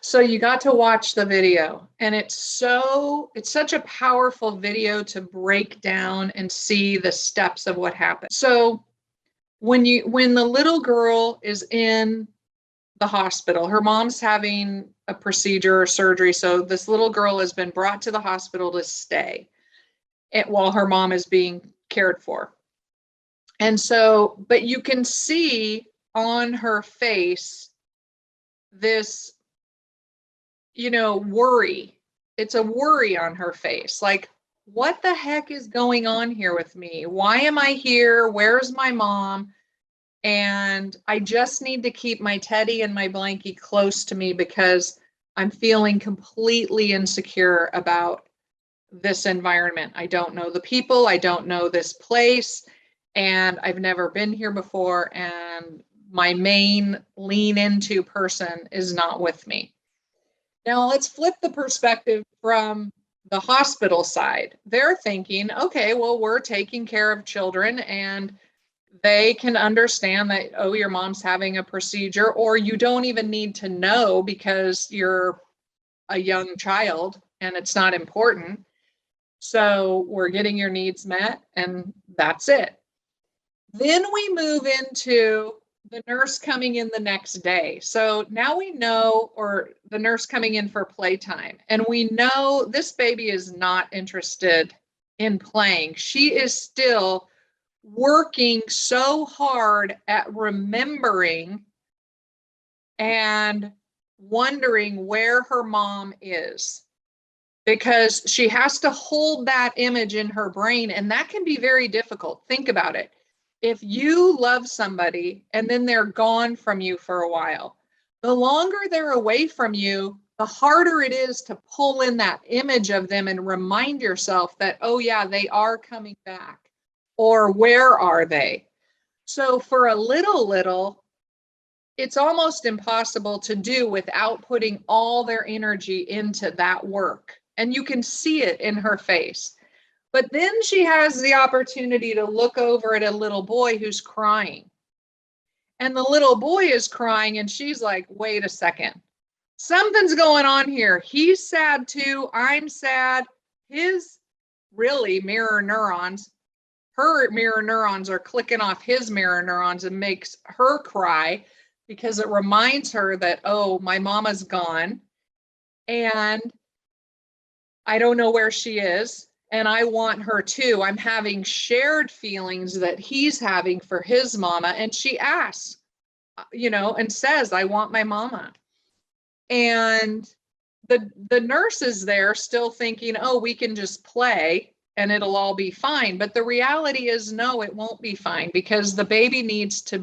So you got to watch the video, and it's such a powerful video to break down and see the steps of what happened. So when the little girl is in the hospital, her mom's having a procedure or surgery. So this little girl has been brought to the hospital to stay while her mom is being cared for. And so, but you can see on her face this, worry. It's a worry on her face. Like, what the heck is going on here with me? Why am I here? Where's my mom? And I just need to keep my teddy and my blankie close to me because I'm feeling completely insecure about this environment. I don't know the people. I don't know this place. And I've never been here before. And my main lean into person is not with me. Now let's flip the perspective from the hospital side. They're thinking, okay, well, we're taking care of children and they can understand that, oh, your mom's having a procedure, or you don't even need to know because you're a young child and it's not important. So we're getting your needs met and that's it. Then we move into the nurse coming in the next day. So now we know, or the nurse coming in for playtime, and we know this baby is not interested in playing. She is still working so hard at remembering and wondering where her mom is, because she has to hold that image in her brain, and that can be very difficult. Think about it. If you love somebody and then they're gone from you for a while, the longer they're away from you, the harder it is to pull in that image of them and remind yourself that, oh yeah, they are coming back, or where are they? So for a little, it's almost impossible to do without putting all their energy into that work. And you can see it in her face. But then she has the opportunity to look over at a little boy who's crying. And the little boy is crying, and she's like, wait a second. Something's going on here. He's sad too. I'm sad. His mirror neurons, her mirror neurons are clicking off his mirror neurons and makes her cry because it reminds her that, oh, my mama's gone and I don't know where she is. And I want her too. I'm having shared feelings that he's having for his mama. And she asks, and says, I want my mama. And the nurse is there still thinking, oh, we can just play and it'll all be fine. But the reality is, no, it won't be fine, because the baby needs to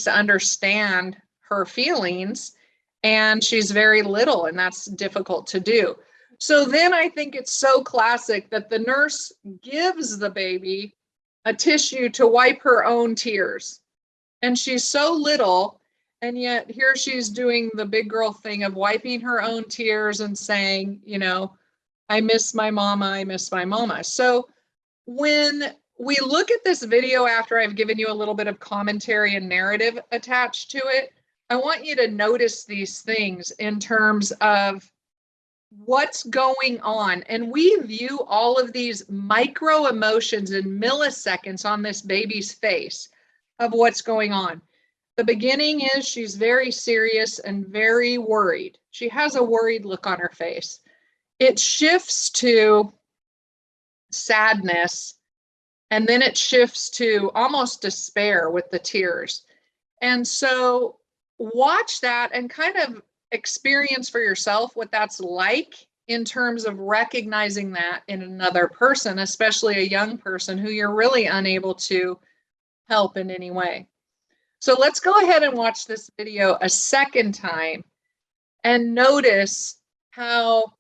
understand her feelings, and she's very little, and that's difficult to do. So then I think it's so classic that the nurse gives the baby a tissue to wipe her own tears. And she's so little, and yet here she's doing the big girl thing of wiping her own tears and saying, I miss my mama, I miss my mama. So when we look at this video after I've given you a little bit of commentary and narrative attached to it, I want you to notice these things in terms of what's going on. And we view all of these micro emotions in milliseconds on this baby's face of what's going on. The beginning is she's very serious and very worried. She has a worried look on her face. It shifts to sadness, and then it shifts to almost despair with the tears. And so watch that and kind of experience for yourself what that's like in terms of recognizing that in another person, especially a young person who you're really unable to help in any way. So let's go ahead and watch this video a second time and notice how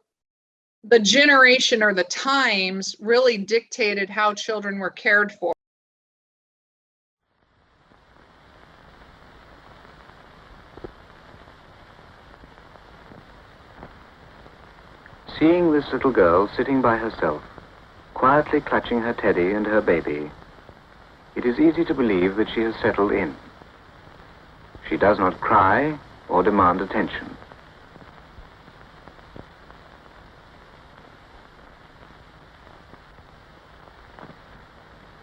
the generation or the times really dictated how children were cared for. Seeing this little girl sitting by herself, quietly clutching her teddy and her baby, it is easy to believe that she has settled in. She does not cry, or demand attention.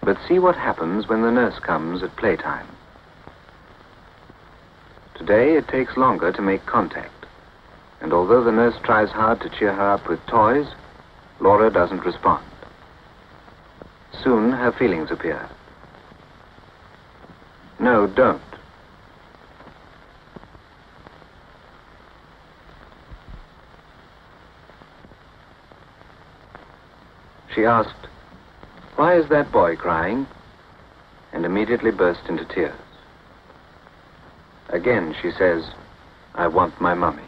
But see what happens when the nurse comes at playtime. Today it takes longer to make contact, and although the nurse tries hard to cheer her up with toys, Laura doesn't respond. Soon her feelings appear. No, don't. She asked, "Why is that boy crying?" and immediately burst into tears. Again she says, "I want my mummy."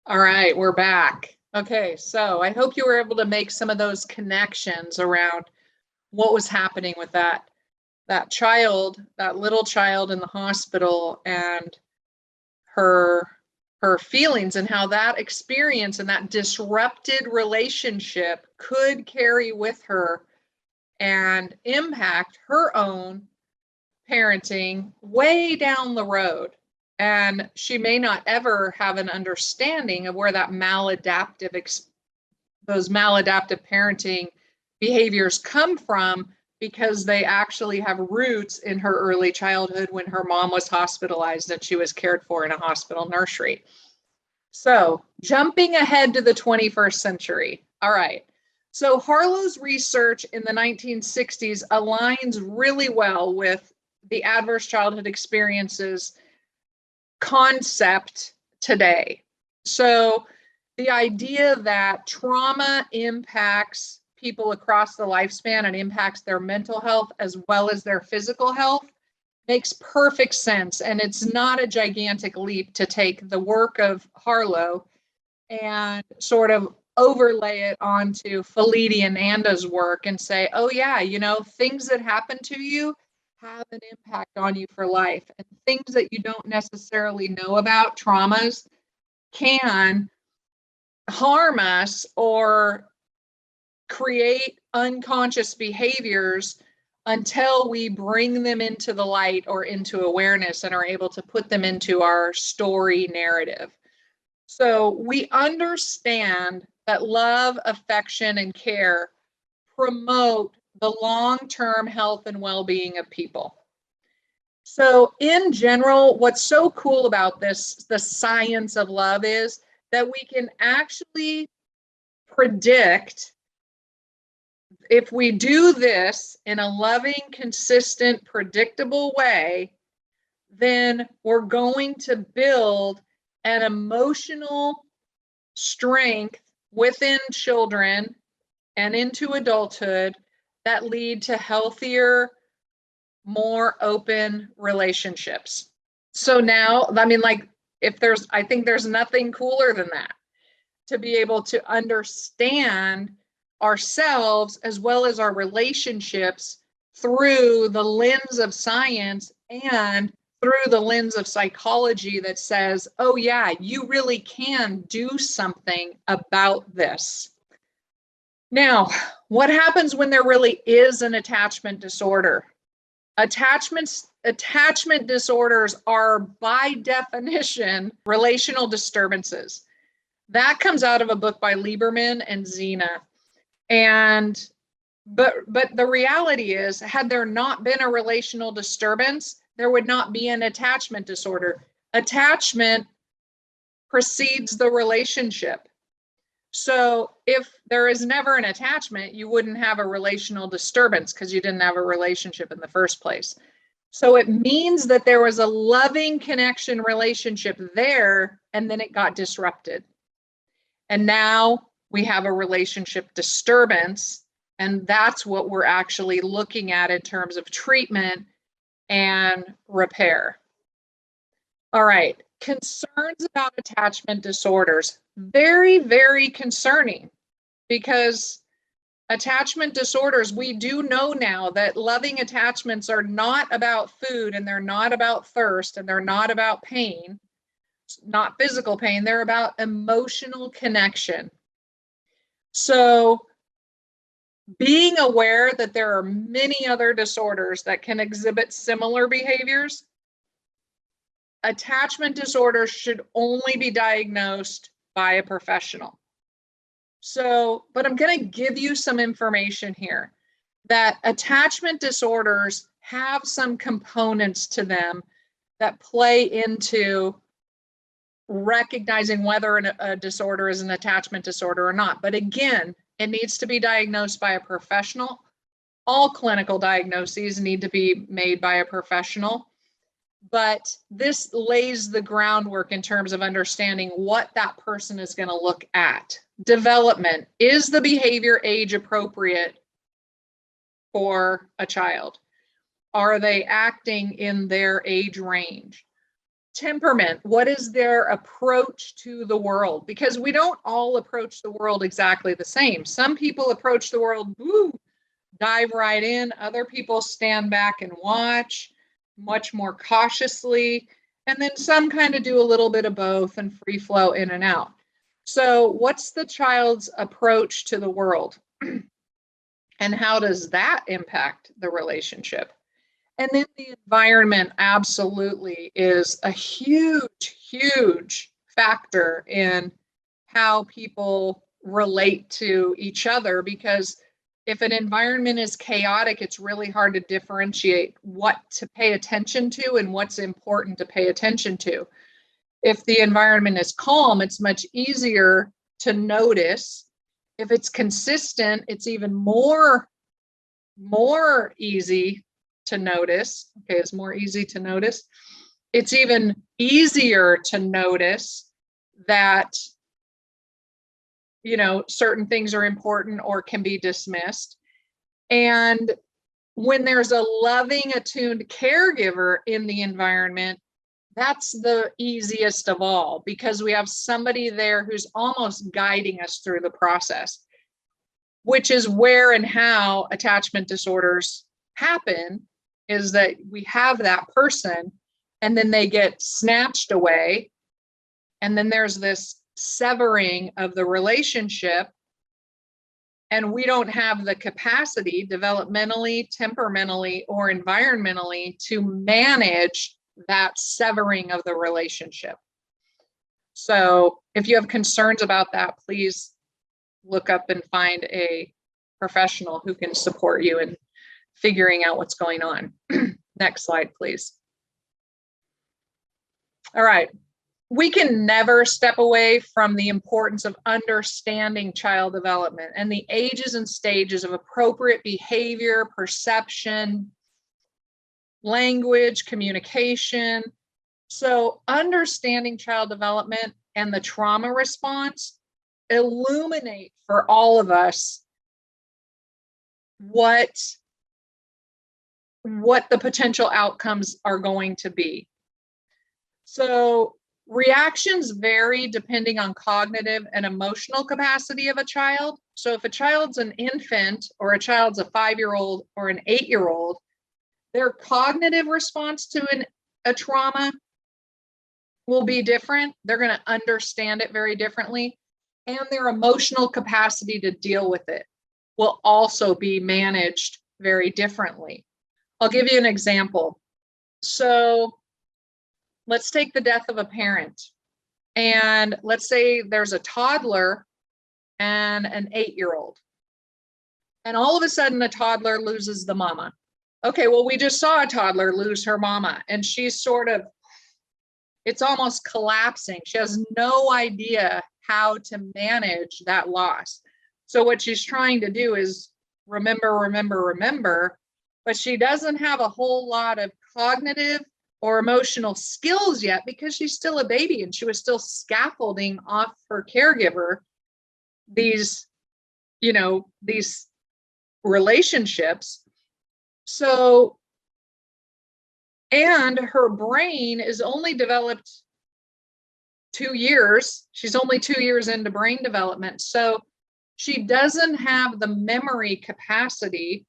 All right, we're back. Okay, so I hope you were able to make some of those connections around what was happening with that child, that little child in the hospital, and her feelings, and how that experience and that disrupted relationship could carry with her and impact her own parenting way down the road. And she may not ever have an understanding of where that those maladaptive parenting behaviors come from, because they actually have roots in her early childhood when her mom was hospitalized and she was cared for in a hospital nursery. So jumping ahead to the 21st century. All right. So Harlow's research in the 1960s aligns really well with the adverse childhood experiences concept today. So the idea that trauma impacts people across the lifespan and impacts their mental health as well as their physical health makes perfect sense. And it's not a gigantic leap to take the work of Harlow and sort of overlay it onto Felitti and Anda's work and say, oh yeah, things that happen to you have an impact on you for life. And things that you don't necessarily know about, traumas, can harm us or create unconscious behaviors until we bring them into the light or into awareness and are able to put them into our story narrative. So we understand that love, affection, and care promote the long-term health and well-being of people. So in general, what's so cool about this, the science of love, is that we can actually predict, if we do this in a loving, consistent, predictable way, then we're going to build an emotional strength within children and into adulthood that lead to healthier, more open relationships. So now, I think there's nothing cooler than that, to be able to understand ourselves as well as our relationships through the lens of science and through the lens of psychology that says, oh yeah, you really can do something about this. Now, what happens when there really is an attachment disorder? Attachment disorders are by definition relational disturbances. That comes out of a book by Lieberman and Zena. But the reality is, had there not been a relational disturbance, there would not be an attachment disorder. Attachment precedes the relationship. So if there is never an attachment, you wouldn't have a relational disturbance because you didn't have a relationship in the first place. So it means that there was a loving connection relationship there, and then it got disrupted. And now we have a relationship disturbance, and that's what we're actually looking at in terms of treatment and repair. All right, Concerns about attachment disorders, very, very concerning, because attachment disorders, we do know now that loving attachments are not about food, and they're not about thirst, and they're not about pain, not physical pain, they're about emotional connection. So being aware that there are many other disorders that can exhibit similar behaviors, attachment disorders should only be diagnosed by a professional. So, but I'm going to give you some information here that attachment disorders have some components to them that play into recognizing whether a disorder is an attachment disorder or not. But again, it needs to be diagnosed by a professional. All clinical diagnoses need to be made by a professional. But this lays the groundwork in terms of understanding what that person is going to look at. Development. Is the behavior age appropriate for a child? Are they acting in their age range? Temperament. What is their approach to the world? Because we don't all approach the world exactly the same. Some people approach the world, woo, dive right in. Other people stand back and watch much more cautiously, and then some kind of do a little bit of both and free flow in and out. So what's the child's approach to the world? And how does that impact the relationship? And then the environment absolutely is a huge, huge factor in how people relate to each other, because if an environment is chaotic, it's really hard to differentiate what to pay attention to and what's important to pay attention to. If the environment is calm, it's much easier to notice. If it's consistent, it's even more easy to notice. Okay, it's more easy to notice. It's even easier to notice that certain things are important or can be dismissed. And when there's a loving, attuned caregiver in the environment, that's the easiest of all, because we have somebody there who's almost guiding us through the process, which is where and how attachment disorders happen, is that we have that person and then they get snatched away. And then there's this severing of the relationship, and we don't have the capacity developmentally, temperamentally, or environmentally to manage that severing of the relationship. So if you have concerns about that, please look up and find a professional who can support you in figuring out what's going on. Next slide, please. All right. We can never step away from the importance of understanding child development and the ages and stages of appropriate behavior, perception, language, communication. So understanding child development and the trauma response illuminate for all of us what the potential outcomes are going to be. So reactions vary depending on cognitive and emotional capacity of a child. So if a child's an infant, or a child's a 5-year-old or an 8-year-old, their cognitive response to a trauma will be different. They're going to understand it very differently. And their emotional capacity to deal with it will also be managed very differently. I'll give you an example. So let's take the death of a parent. And let's say there's a toddler and an 8-year-old. And all of a sudden, the toddler loses the mama. Okay, well, we just saw a toddler lose her mama, and she's it's almost collapsing. She has no idea how to manage that loss. So what she's trying to do is remember, but she doesn't have a whole lot of cognitive or emotional skills yet, because she's still a baby and she was still scaffolding off her caregiver these relationships. So, and her brain is only developed 2 years. She's only 2 years into brain development. So she doesn't have the memory capacity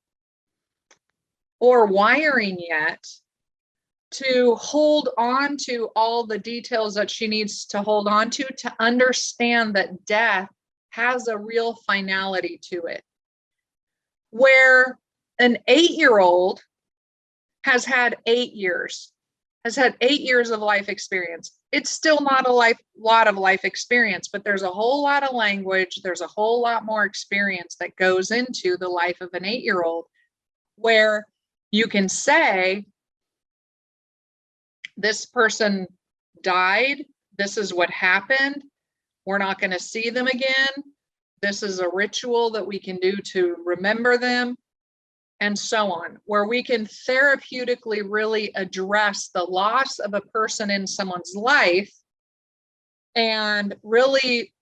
or wiring yet to hold on to all the details that she needs to hold on to understand that death has a real finality to it. Where an 8-year-old has had 8 years, has had 8 years of life experience. It's still not a lot of life experience, but there's a whole lot of language. There's a whole lot more experience that goes into the life of an 8-year-old, where you can say, this person died. This is what happened. We're not going to see them again. This is a ritual that we can do to remember them, and so on, where we can therapeutically really address the loss of a person in someone's life and really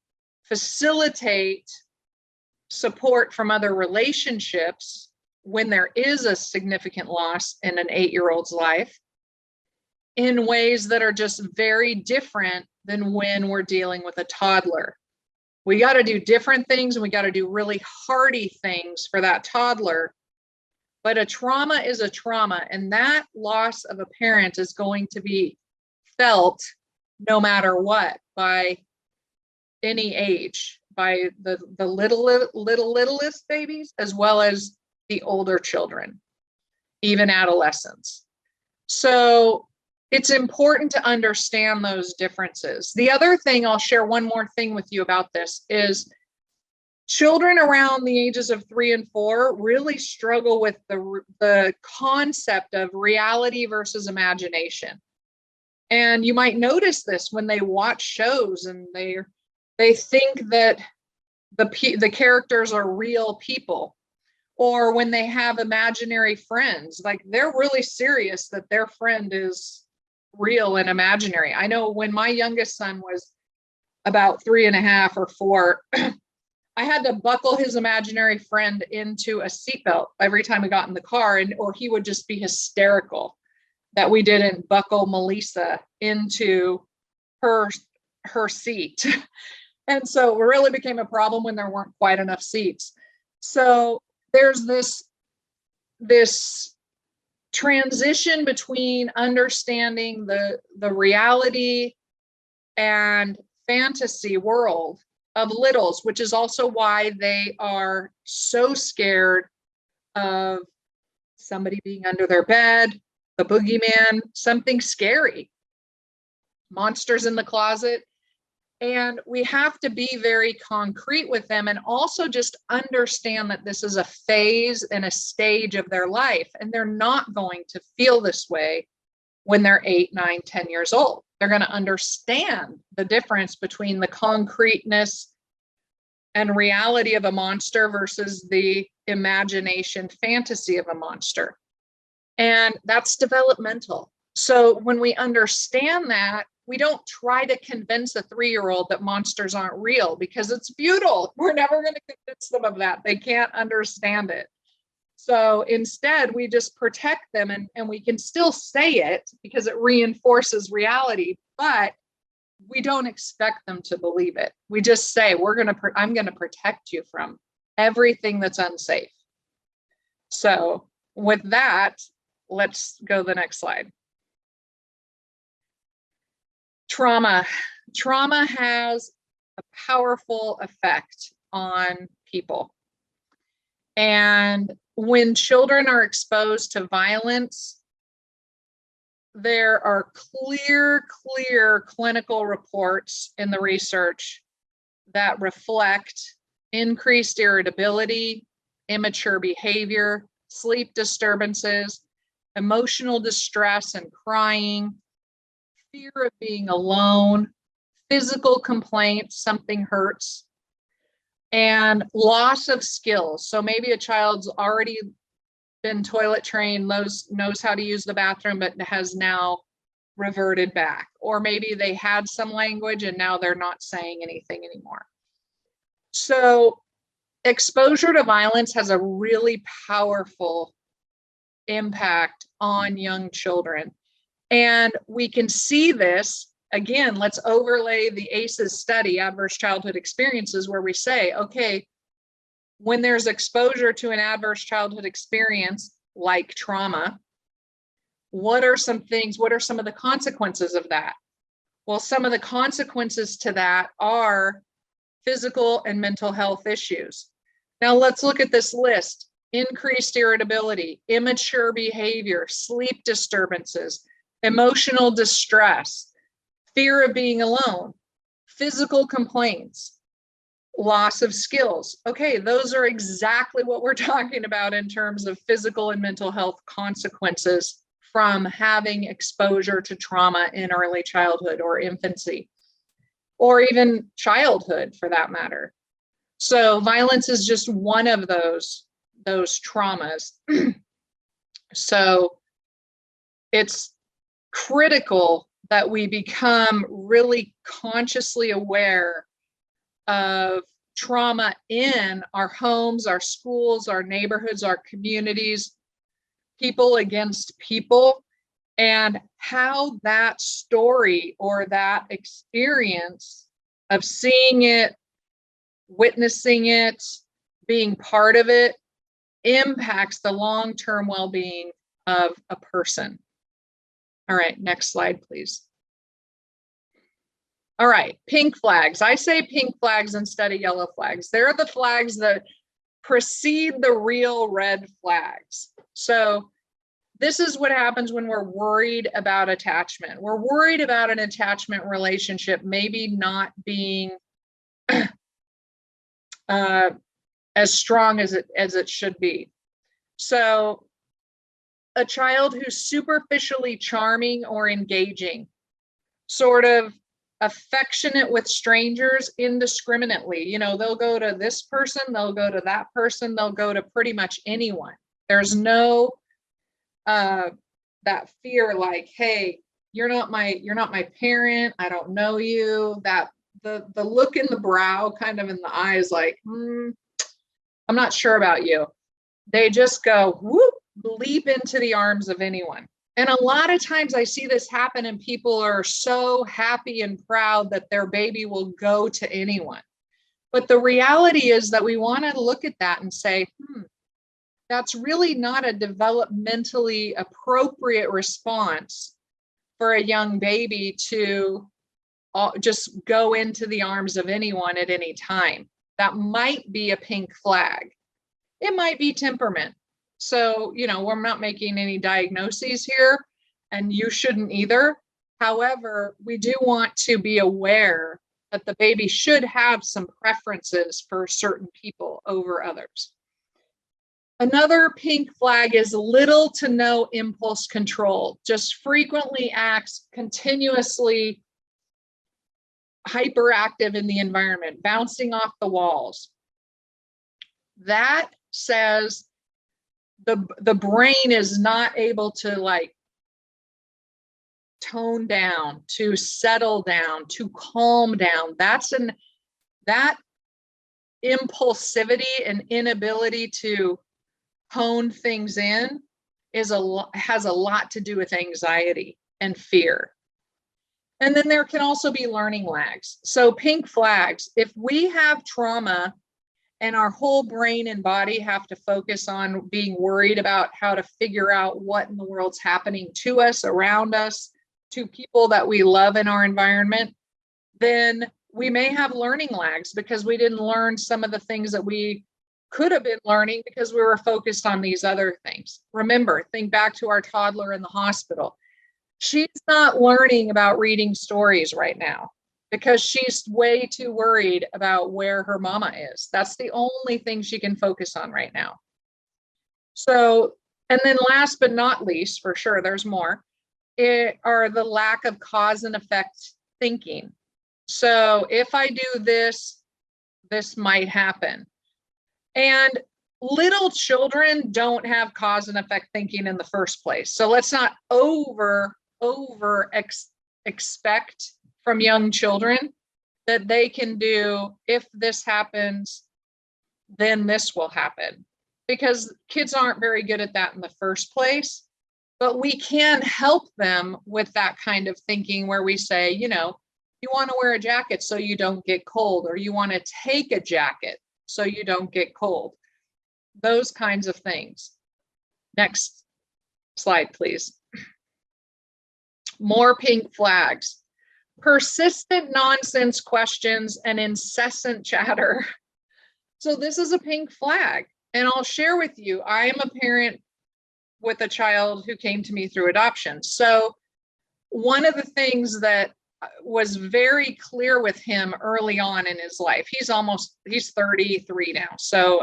facilitate support from other relationships when there is a significant loss in an 8-year-old's life, in ways that are just very different than when we're dealing with a toddler. We got to do different things, and we got to do really hardy things for that toddler. But a trauma is a trauma, and that loss of a parent is going to be felt no matter what, by any age, by the littlest babies, as well as the older children, even adolescents. So it's important to understand those differences. The other thing, I'll share one more thing with you about this, is children around the ages of 3 and 4 really struggle with the concept of reality versus imagination. And you might notice this when they watch shows and they think that the characters are real people, or when they have imaginary friends, like they're really serious that their friend is real and imaginary. I know when my youngest son was about 3.5 or 4, I had to buckle his imaginary friend into a seatbelt every time we got in the car, or he would just be hysterical that we didn't buckle Melissa into her seat. And so it really became a problem when there weren't quite enough seats. So there's this transition between understanding the reality and fantasy world of littles, which is also why they are so scared of somebody being under their bed, the boogeyman, something scary, monsters in the closet. And we have to be very concrete with them, and also just understand that this is a phase and a stage of their life, and they're not going to feel this way when they're 8, 9, 10 years old. They're going to understand the difference between the concreteness and reality of a monster versus the imagination fantasy of a monster. And that's developmental. So when we understand that, we don't try to convince a 3-year-old that monsters aren't real, because it's futile. We're never going to convince them of that. They can't understand it. So instead, we just protect them, and we can still say it because it reinforces reality, but we don't expect them to believe it. We just say, I'm going to protect you from everything that's unsafe. So with that, let's go to the next slide. Trauma has a powerful effect on people. And when children are exposed to violence, there are clear clinical reports in the research that reflect increased irritability, immature behavior, sleep disturbances, emotional distress and crying, fear of being alone, physical complaints, something hurts, and loss of skills. So maybe a child's already been toilet trained, knows how to use the bathroom, but has now reverted back. Or maybe they had some language and now they're not saying anything anymore. So exposure to violence has a really powerful impact on young children. And we can see this again, let's overlay the ACEs study, adverse childhood experiences, where we say, okay, when there's exposure to an adverse childhood experience like trauma, what are some things, what are some of the consequences of that? Well, some of the consequences to that are physical and mental health issues. Now let's look at this list. Increased irritability, immature behavior, sleep disturbances, emotional distress, fear of being alone, physical complaints, loss of skills. Okay, those are exactly what we're talking about in terms of physical and mental health consequences from having exposure to trauma in early childhood or infancy, or even childhood for that matter. So violence is just one of those traumas. So it's critical that we become really consciously aware of trauma in our homes, our schools, our neighborhoods, our communities, people against people, and how that story or that experience of seeing it, witnessing it, being part of it, impacts the long-term well-being of a person. All right, next slide, please. All right, pink flags. I say pink flags instead of yellow flags. They're the flags that precede the real red flags. So this is what happens when we're worried about attachment. We're worried about an attachment relationship maybe not being as strong as it should be. So a child who's superficially charming or engaging, sort of affectionate with strangers indiscriminately. You know, they'll go to this person, they'll go to that person, they'll go to pretty much anyone. There's no that fear like, hey, you're not my parent, I don't know you. That the look in the brow, kind of in the eyes, like, I'm not sure about you. They just go whoop, leap into the arms of anyone. And a lot of times I see this happen, and people are so happy and proud that their baby will go to anyone. But the reality is that we want to look at that and say, that's really not a developmentally appropriate response for a young baby to just go into the arms of anyone at any time. That might be a pink flag. It might be temperament. So, you know, we're not making any diagnoses here, and you shouldn't either. However, we do want to be aware that the baby should have some preferences for certain people over others. Another pink flag is little to no impulse control, just frequently acts continuously hyperactive in the environment, bouncing off the walls. That says the brain is not able to like tone down, to settle down, to calm down. That impulsivity and inability to hone things in has a lot to do with anxiety and fear. And then there can also be learning lags. So pink flags, if we have trauma and our whole brain and body have to focus on being worried about how to figure out what in the world's happening to us, around us, to people that we love in our environment, then we may have learning lags because we didn't learn some of the things that we could have been learning because we were focused on these other things. Remember, think back to our toddler in the hospital. She's not learning about reading stories right now because she's way too worried about where her mama is. That's the only thing she can focus on right now. So, and then last but not least, for sure, there's more, are the lack of cause and effect thinking. So if I do this, this might happen. And little children don't have cause and effect thinking in the first place. So let's not expect from young children that they can do, if this happens, then this will happen. Because kids aren't very good at that in the first place. But we can help them with that kind of thinking where we say, you want to wear a jacket so you don't get cold, or you want to take a jacket so you don't get cold. Those kinds of things. Next slide, please. More pink flags. Persistent nonsense questions and incessant chatter. So this is a pink flag. And I'll share with you, I am a parent with a child who came to me through adoption. So one of the things that was very clear with him early on in his life, he's 33 now. So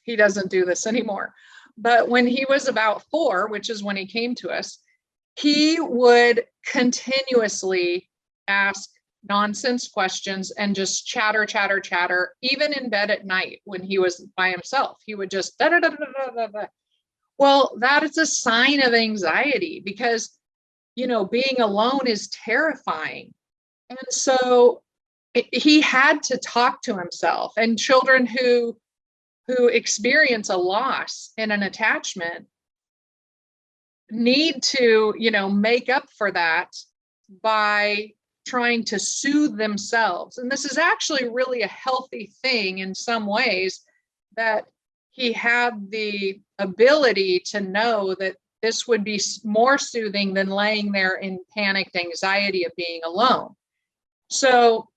he doesn't do this anymore. But when he was about 4, which is when he came to us, he would continuously ask nonsense questions and just chatter, even in bed at night when he was by himself. He would just da da da da da da. Well, that is a sign of anxiety because, being alone is terrifying. And so he had to talk to himself. And children who experience a loss in an attachment need to, make up for that by trying to soothe themselves. And this is actually really a healthy thing in some ways, that he had the ability to know that this would be more soothing than laying there in panicked anxiety of being alone. So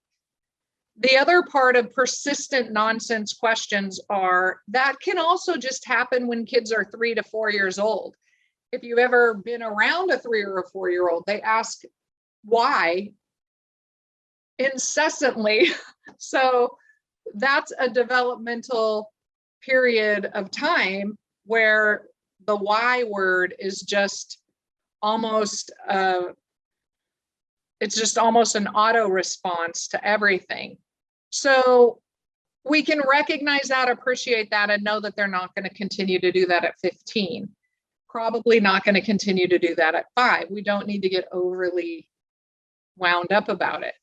the other part of persistent nonsense questions are that can also just happen when kids are 3 to 4 years old. If you've ever been around a 3 or a 4-year-old, they ask why incessantly. So that's a developmental period of time where the why word is just almost it's just almost an auto response to everything. So we can recognize that, appreciate that, and know that they're not going to continue to do that at 15. Probably not going to continue to do that at 5. We don't need to get overly wound up about it.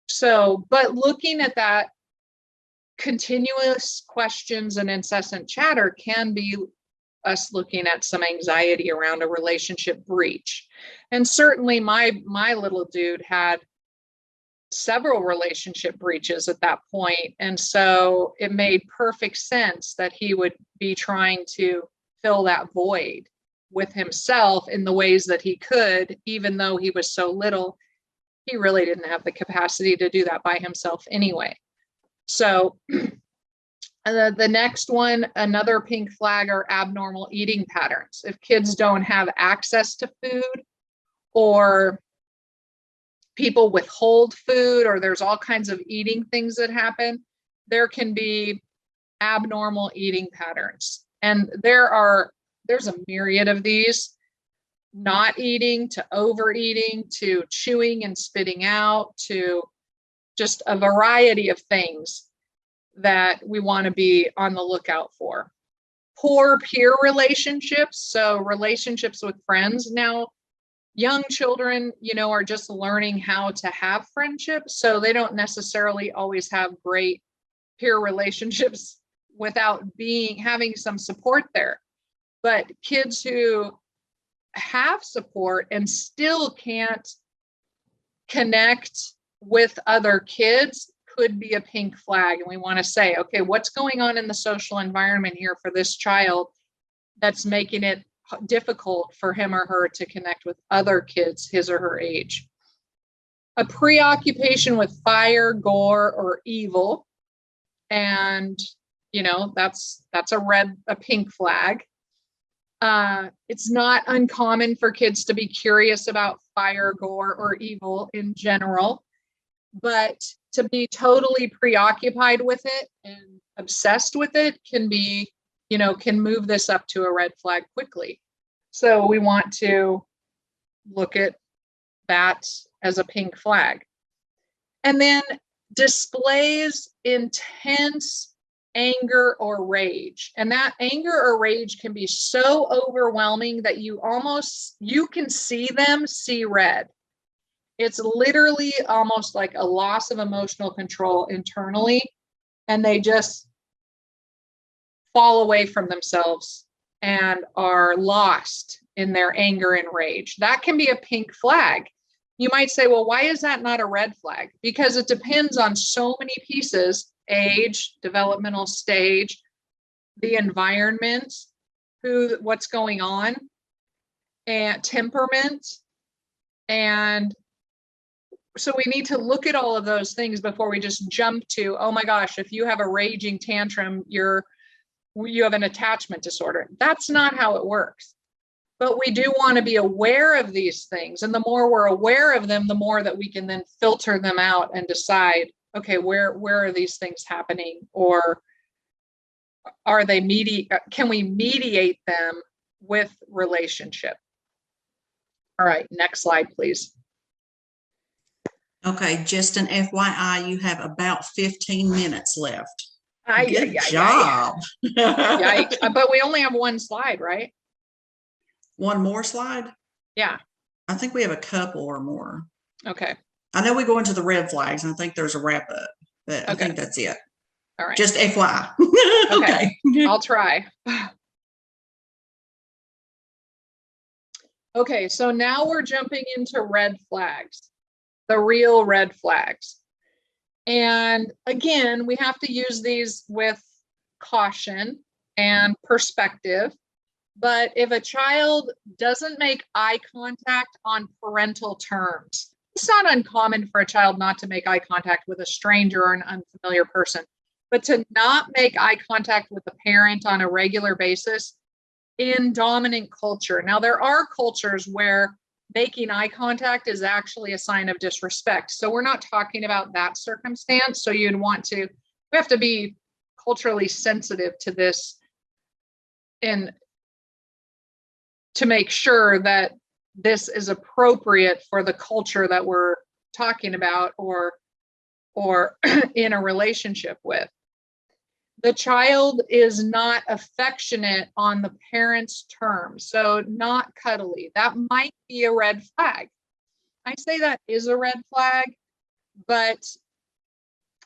So, but looking at that continuous questions and incessant chatter can be us looking at some anxiety around a relationship breach. And certainly my little dude had several relationship breaches at that point. And so it made perfect sense that he would be trying to fill that void with himself in the ways that he could, even though he was so little. He really didn't have the capacity to do that by himself anyway. So the next one, another pink flag, are abnormal eating patterns. If kids don't have access to food, or people withhold food, or there's all kinds of eating things that happen, there can be abnormal eating patterns. And there's a myriad of these. Not eating to overeating to chewing and spitting out to just a variety of things that we want to be on the lookout for. Poor peer relationships, so relationships with friends. Now, young children, are just learning how to have friendships, so they don't necessarily always have great peer relationships without having some support there. But kids who have support and still can't connect with other kids could be a pink flag. And we want to say, okay, what's going on in the social environment here for this child that's making it difficult for him or her to connect with other kids his or her age? A preoccupation with fire, gore, or evil. And, that's a pink flag. It's not uncommon for kids to be curious about fire, gore, or evil in general, but to be totally preoccupied with it and obsessed with it can be, can move this up to a red flag quickly. So we want to look at that as a pink flag. And then displays intense anger or rage. And that anger or rage can be so overwhelming that you can see them see red. It's literally almost like a loss of emotional control internally, and they just fall away from themselves and are lost in their anger and rage. That can be a pink flag. You might say, well, why is that not a red flag? Because it depends on so many pieces: age, developmental stage, the environment, what's going on, and temperament. And so we need to look at all of those things before we just jump to, oh my gosh, if you have a raging tantrum, you have an attachment disorder. That's not how it works. But we do want to be aware of these things. And the more we're aware of them, the more that we can then filter them out and decide, okay, where are these things happening? Or are they can we mediate them with relationship? All right, next slide, please. Okay, just an FYI, you have about 15 minutes left. Good Good job. Yikes. But we only have one slide, right? One more slide? Yeah. I think we have a couple or more. Okay. I know we go into the red flags, and I think there's a wrap up, but I Okay. think that's it. All right. Just FYI. Okay. I'll try. Okay, so now we're jumping into red flags, the real red flags. And again, we have to use these with caution and perspective. But if a child doesn't make eye contact on parental terms, it's not uncommon for a child not to make eye contact with a stranger or an unfamiliar person, but to not make eye contact with a parent on a regular basis in dominant culture. Now, there are cultures where making eye contact is actually a sign of disrespect. So we're not talking about that circumstance. So we have to be culturally sensitive to this and to make sure that this is appropriate for the culture that we're talking about or in a relationship with. The child is not affectionate on the parent's terms, so not cuddly. That might be a red flag. I say that is a red flag, but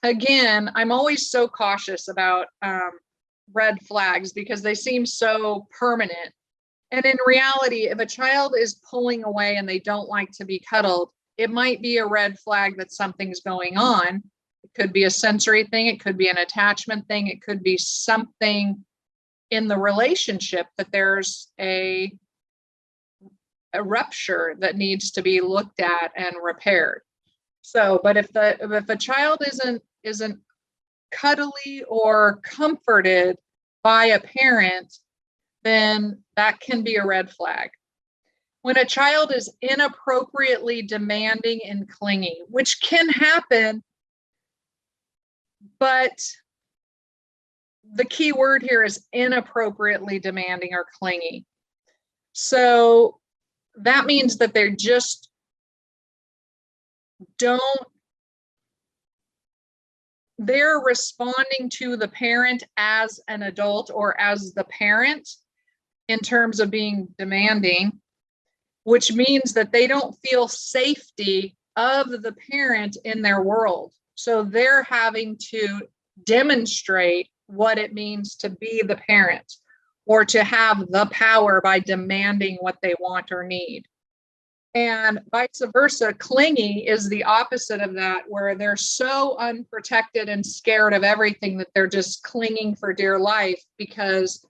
again, I'm always so cautious about red flags because they seem so permanent. And in reality, if a child is pulling away and they don't like to be cuddled, it might be a red flag that something's going on. It could be a sensory thing. It could be an attachment thing. It could be something in the relationship that there's a rupture that needs to be looked at and repaired. So, but if a child isn't cuddly or comforted by a parent, then that can be a red flag. When a child is inappropriately demanding and clingy, which can happen, but the key word here is inappropriately demanding or clingy. So that means that they're just they're responding to the parent as an adult or as the parent in terms of being demanding, which means that they don't feel safety of the parent in their world. So they're having to demonstrate what it means to be the parent or to have the power by demanding what they want or need. And vice versa, clingy is the opposite of that, where they're so unprotected and scared of everything that they're just clinging for dear life because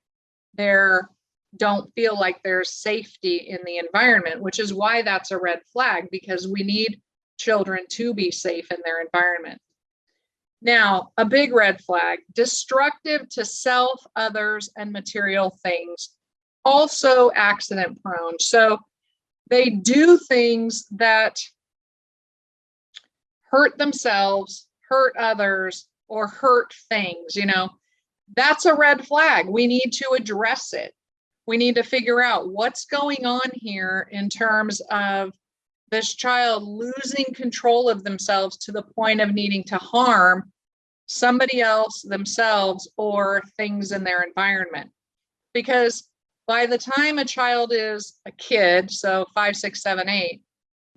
they're don't feel like there's safety in the environment, which is why that's a red flag, because we need children to be safe in their environment. Now, a big red flag, destructive to self, others, and material things, also accident prone. So they do things that hurt themselves, hurt others, or hurt things, that's a red flag. We need to address it. We need to figure out what's going on here in terms of this child losing control of themselves to the point of needing to harm somebody else, themselves, or things in their environment. Because by the time a child is a kid, so 5, 6, 7, 8,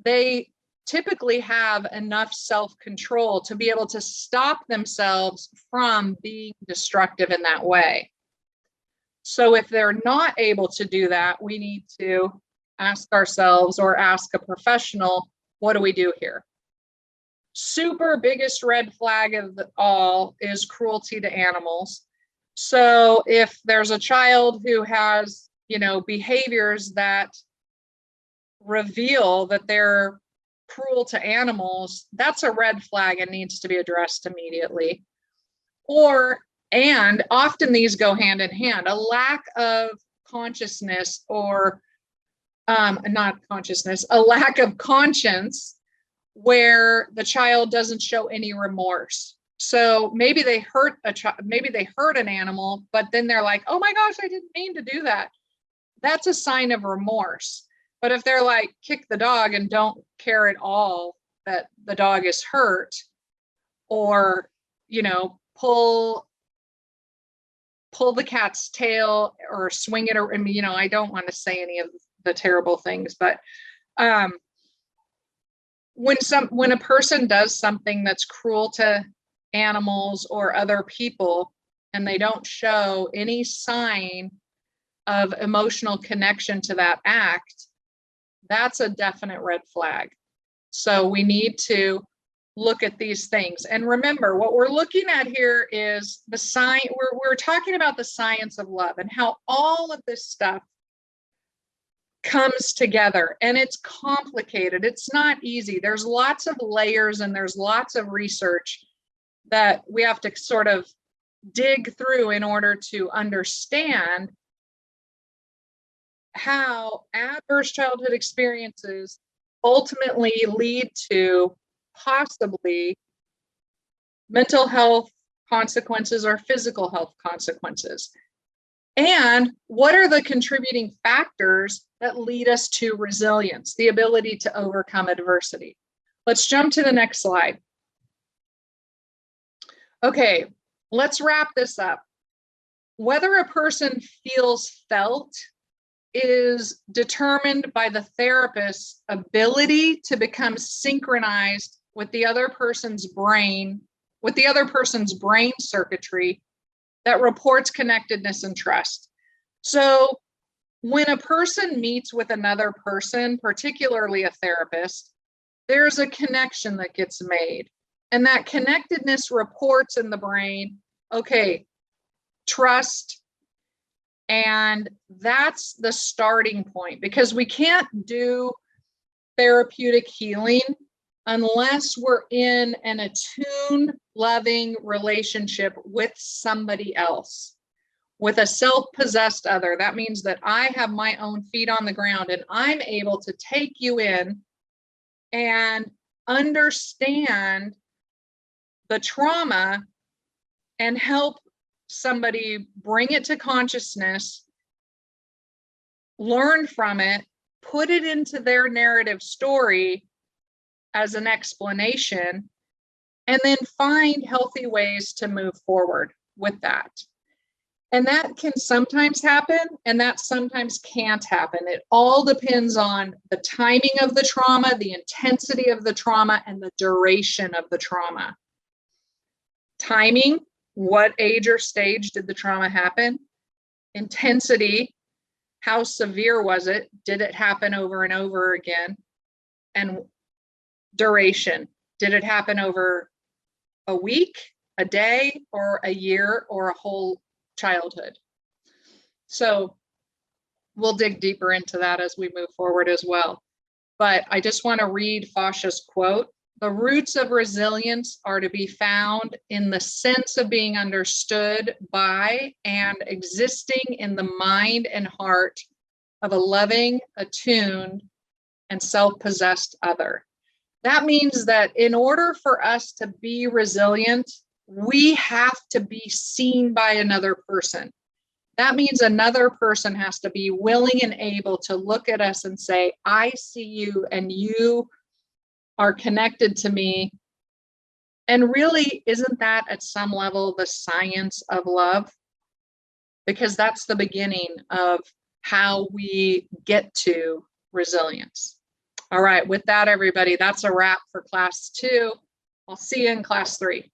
they typically have enough self-control to be able to stop themselves from being destructive in that way. So if they're not able to do that, we need to ask ourselves or ask a professional, what do we do here? Super biggest red flag of all is cruelty to animals. So if there's a child who has, behaviors that reveal that they're cruel to animals, that's a red flag and needs to be addressed immediately. And often these go hand in hand, a lack of consciousness or not consciousness, a lack of conscience where the child doesn't show any remorse. So maybe they hurt maybe they hurt an animal, but then they're like, oh my gosh, I didn't mean to do that. That's a sign of remorse. But if they're like, kick the dog and don't care at all that the dog is hurt, or, pull the cat's tail or swing it, or, I don't want to say any of the terrible things, but when a person does something that's cruel to animals or other people, and they don't show any sign of emotional connection to that act, that's a definite red flag. So we need to look at these things. And remember, what we're looking at here is the science. We're talking about the science of love and how all of this stuff comes together, and it's complicated. It's not easy. There's lots of layers and there's lots of research that we have to sort of dig through in order to understand how adverse childhood experiences ultimately lead to possibly mental health consequences or physical health consequences. And what are the contributing factors that lead us to resilience, the ability to overcome adversity? Let's jump to the next slide. Okay, let's wrap this up. Whether a person feels felt is determined by the therapist's ability to become synchronized with the other person's brain, circuitry that reports connectedness and trust. So when a person meets with another person, particularly a therapist, there's a connection that gets made. And that connectedness reports in the brain, okay, trust. And that's the starting point, because we can't do therapeutic healing unless we're in an attuned, loving relationship with somebody else, with a self-possessed other. That means that I have my own feet on the ground and I'm able to take you in and understand the trauma and help somebody bring it to consciousness, learn from it, put it into their narrative story as an explanation, and then find healthy ways to move forward with that. And that can sometimes happen, and that sometimes can't happen. It all depends on the timing of the trauma, the intensity of the trauma, and the duration of the trauma. Timing, what age or stage did the trauma happen? Intensity, how severe was it? Did it happen over and over again? And duration, did it happen over a week, a day, or a year, or a whole childhood? So we'll dig deeper into that as we move forward as well. But I just want to read Fasha's quote. The roots of resilience are to be found in the sense of being understood by and existing in the mind and heart of a loving, attuned, and self-possessed other. That means that in order for us to be resilient, we have to be seen by another person. That means another person has to be willing and able to look at us and say, I see you and you are connected to me. And really, isn't that at some level the science of love? Because that's the beginning of how we get to resilience. All right, with that, everybody, that's a wrap for class 2. I'll see you in class 3.